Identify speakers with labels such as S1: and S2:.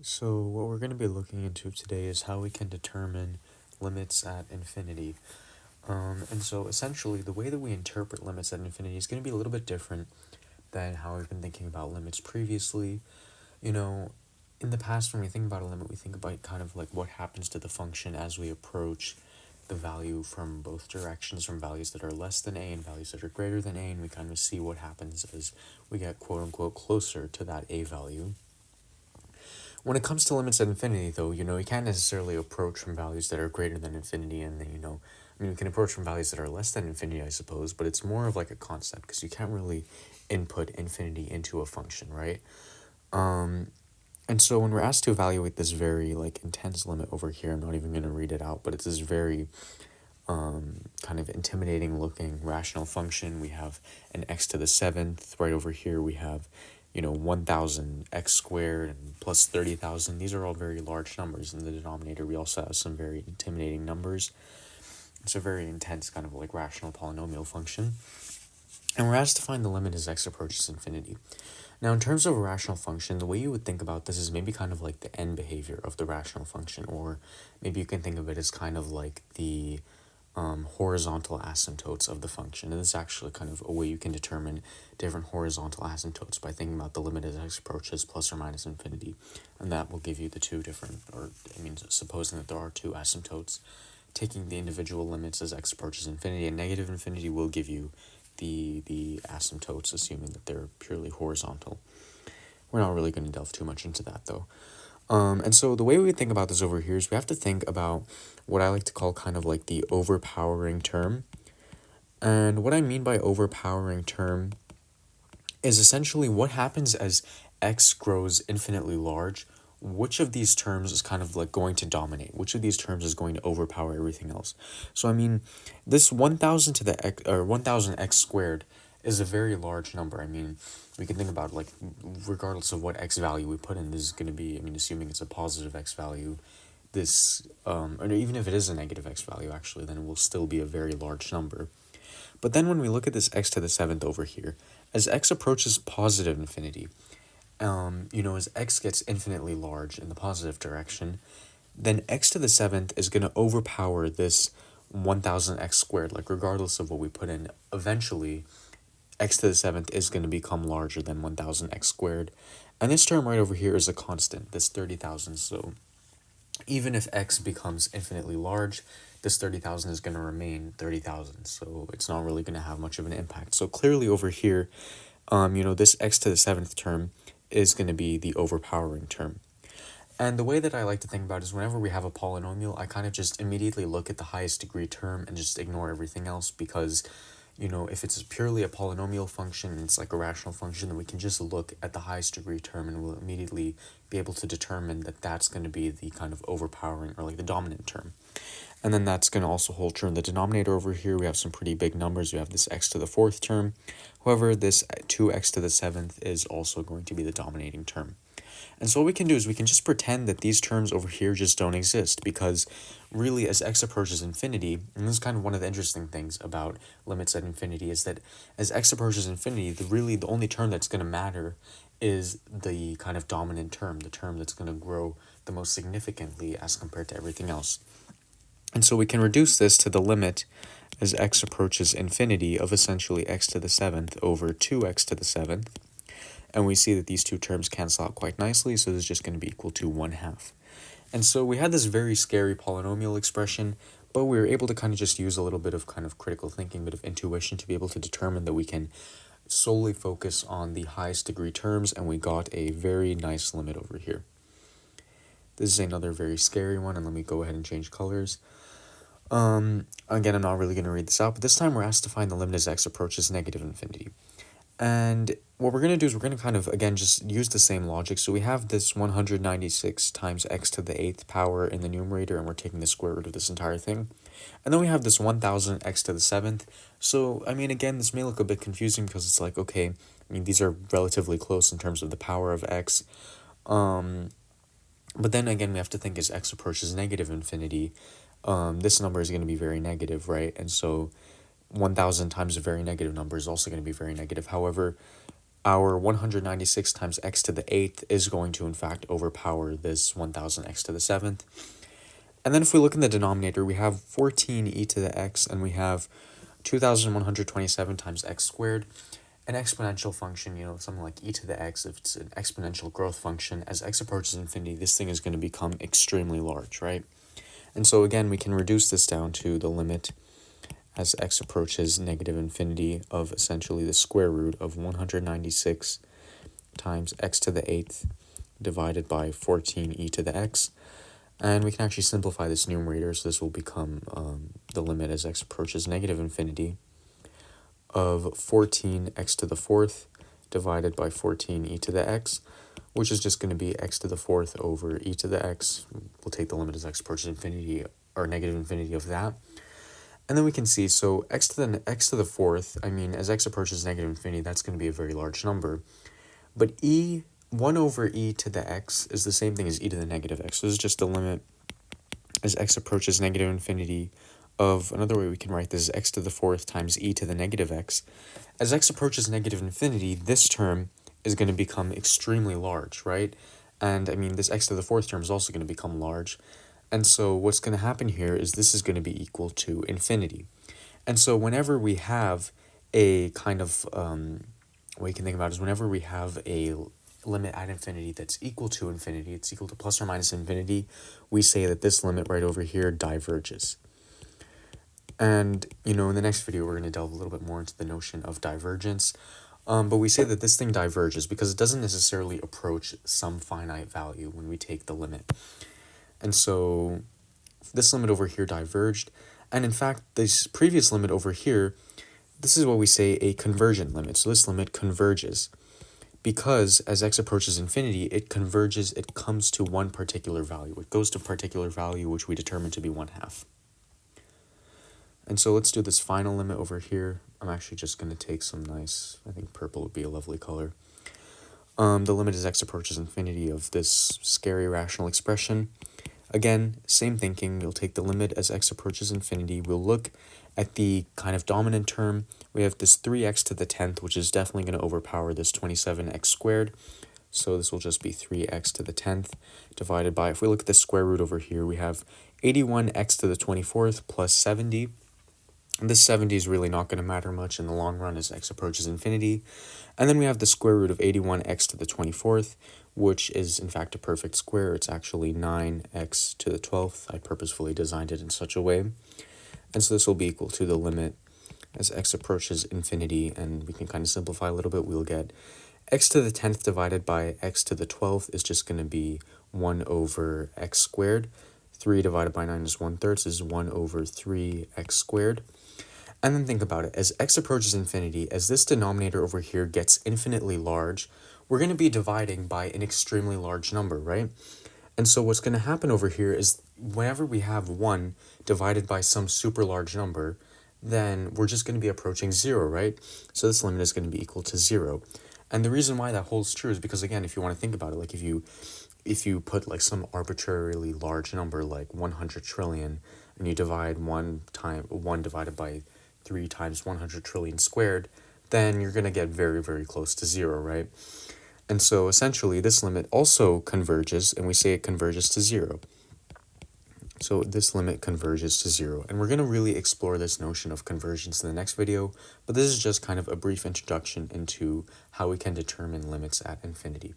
S1: So what we're going to be looking into today is how we can determine limits at infinity. And so essentially the way that we interpret limits at infinity is going to be a little bit different than how we've been thinking about limits previously. You know, in the past when we think about a limit, we think about kind of like what happens to the function as we approach the value from both directions, from values that are less than a and values that are greater than a, and we kind of see what happens as we get quote unquote closer to that a value. When it comes to limits at infinity, though, you can't necessarily approach from values that are greater than infinity, and then, we can approach from values that are less than infinity, I suppose, but it's more of like a concept because you can't really input infinity into a function, right? And so when we're asked to evaluate this very like intense limit over here, I'm not even going to read it out, but it's this very kind of intimidating looking rational function. We have an x to the seventh. Right over here we have 1000 x squared and plus 30,000. These are all very large numbers. In the denominator we also have some very intimidating numbers. It's a very intense kind of like rational polynomial function. And we're asked to find the limit as x approaches infinity. Now, in terms of a rational function, the way you would think about this is maybe kind of like the end behavior of the rational function, or maybe you can think of it as kind of like the horizontal asymptotes of the function. And this is actually kind of a way you can determine different horizontal asymptotes by thinking about the limit as x approaches plus or minus infinity. And that will give you the two different, supposing that there are two asymptotes, taking the individual limits as x approaches infinity and negative infinity will give you the asymptotes, assuming that they're purely horizontal. We're not really going to delve too much into that, though. And so the way we think about this over here is we have to think about what I like to call kind of like the overpowering term. And what I mean by overpowering term is essentially what happens as x grows infinitely large. Which of these terms is kind of like going to dominate? Which of these terms is going to overpower everything else? So this 1000 to the x, or 1000 x squared is a very large number. We can think about like regardless of what x value we put in, this is going to be, assuming it's a positive x value, this or even if it is a negative x value actually, then it will still be a very large number. But then when we look at this x to the seventh over here, as x approaches positive infinity, as x gets infinitely large in the positive direction, then x to the seventh is going to overpower this 1000x squared, like regardless of what we put in. Eventually, x to the seventh is going to become larger than 1000x squared. And this term right over here is a constant, this 30,000. So even if x becomes infinitely large, this 30,000 is going to remain 30,000. So it's not really going to have much of an impact. So clearly over here, this x to the seventh term is going to be the overpowering term. And the way that I like to think about it is whenever we have a polynomial, I kind of just immediately look at the highest degree term and just ignore everything else because, if it's purely a polynomial function and it's like a rational function, then we can just look at the highest degree term and we'll immediately be able to determine that that's going to be the kind of overpowering or like the dominant term. And then that's going to also hold true in the denominator over here. We have some pretty big numbers. We have this x to the fourth term. However, this 2x to the seventh is also going to be the dominating term. And so what we can do is we can just pretend that these terms over here just don't exist because really as x approaches infinity, and this is kind of one of the interesting things about limits at infinity, is that as x approaches infinity, the only term that's going to matter is the kind of dominant term, the term that's going to grow the most significantly as compared to everything else. And so we can reduce this to the limit as x approaches infinity of essentially x to the seventh over 2x to the seventh. And we see that these two terms cancel out quite nicely, so this is just going to be equal to 1/2. And so we had this very scary polynomial expression, but we were able to kind of just use a little bit of kind of critical thinking, bit of intuition to be able to determine that we can solely focus on the highest degree terms, and we got a very nice limit over here. This is another very scary one, and let me go ahead and change colors. Again, I'm not really going to read this out, but this time we're asked to find the limit as x approaches negative infinity. And what we're going to do is we're going to kind of, again, just use the same logic. So we have this 196 times x to the eighth power in the numerator, and we're taking the square root of this entire thing. And then we have this 1000 x to the seventh. So, again, this may look a bit confusing because it's like, okay, these are relatively close in terms of the power of x. But then again, we have to think as x approaches negative infinity, this number is going to be very negative, right? And so 1000 times a very negative number is also going to be very negative. However, our 196 times x to the 8th is going to in fact overpower this 1000 x to the 7th. And then if we look in the denominator, we have 14 e to the x, and we have 2127 times x squared. An exponential function, something like e to the x, if it's an exponential growth function, as x approaches infinity, this thing is going to become extremely large, right? And so again, we can reduce this down to the limit as x approaches negative infinity of essentially the square root of 196 times x to the 8th divided by 14 e to the x. And we can actually simplify this numerator, so this will become the limit as x approaches negative infinity of 14 x to the 4th divided by 14 e to the x, which is just going to be x to the 4th over e to the x. We'll take the limit as x approaches infinity, or negative infinity of that. And then we can see, so x to the 4th, I mean, as x approaches negative infinity, that's going to be a very large number. But 1 over e to the x is the same thing as e to the negative x. So this is just the limit as x approaches negative infinity of, another way we can write this is x to the 4th times e to the negative x. As x approaches negative infinity, this term is going to become extremely large, right? And I mean, this x to the 4th term is also going to become large. And so what's going to happen here is this is going to be equal to infinity. And so whenever we have a kind of, what you can think about is whenever we have a limit at infinity that's equal to infinity, it's equal to plus or minus infinity, we say that this limit right over here diverges. And, in the next video, we're going to delve a little bit more into the notion of divergence. But we say that this thing diverges because it doesn't necessarily approach some finite value when we take the limit. And so this limit over here diverged. And in fact, this previous limit over here, this is what we say a convergent limit. So this limit converges because as x approaches infinity, it converges, it comes to one particular value. It goes to a particular value, which we determine to be 1/2. And so let's do this final limit over here. I'm actually just going to take some nice, I think purple would be a lovely color. The limit as x approaches infinity of this scary rational expression. Again, same thinking, you'll take the limit as x approaches infinity. We'll look at the kind of dominant term. We have this 3x to the 10th, which is definitely going to overpower this 27x squared. So this will just be 3x to the 10th divided by, if we look at the square root over here, we have 81x to the 24th plus 70. And this 70 is really not going to matter much in the long run as x approaches infinity. And then we have the square root of 81x to the 24th, which is in fact a perfect square. It's actually 9x to the 12th. I purposefully designed it in such a way. And so this will be equal to the limit as x approaches infinity, and we can kind of simplify a little bit. We'll get x to the 10th divided by x to the 12th is just going to be 1 over x squared. 3 divided by 9 is 1/3, so this is 1 over 3x squared. And then think about it, as x approaches infinity, as this denominator over here gets infinitely large, we're going to be dividing by an extremely large number, right? And so what's going to happen over here is whenever we have 1 divided by some super large number, then we're just going to be approaching 0, right? So this limit is going to be equal to 0. And the reason why that holds true is because, again, if you want to think about it, like if you put like some arbitrarily large number like 100 trillion and you divide 1 divided by 3 times 100 trillion squared, then you're going to get very, very close to 0, right? And so essentially this limit also converges, and we say it converges to 0. So this limit converges to 0. And we're going to really explore this notion of convergence in the next video, but this is just kind of a brief introduction into how we can determine limits at infinity.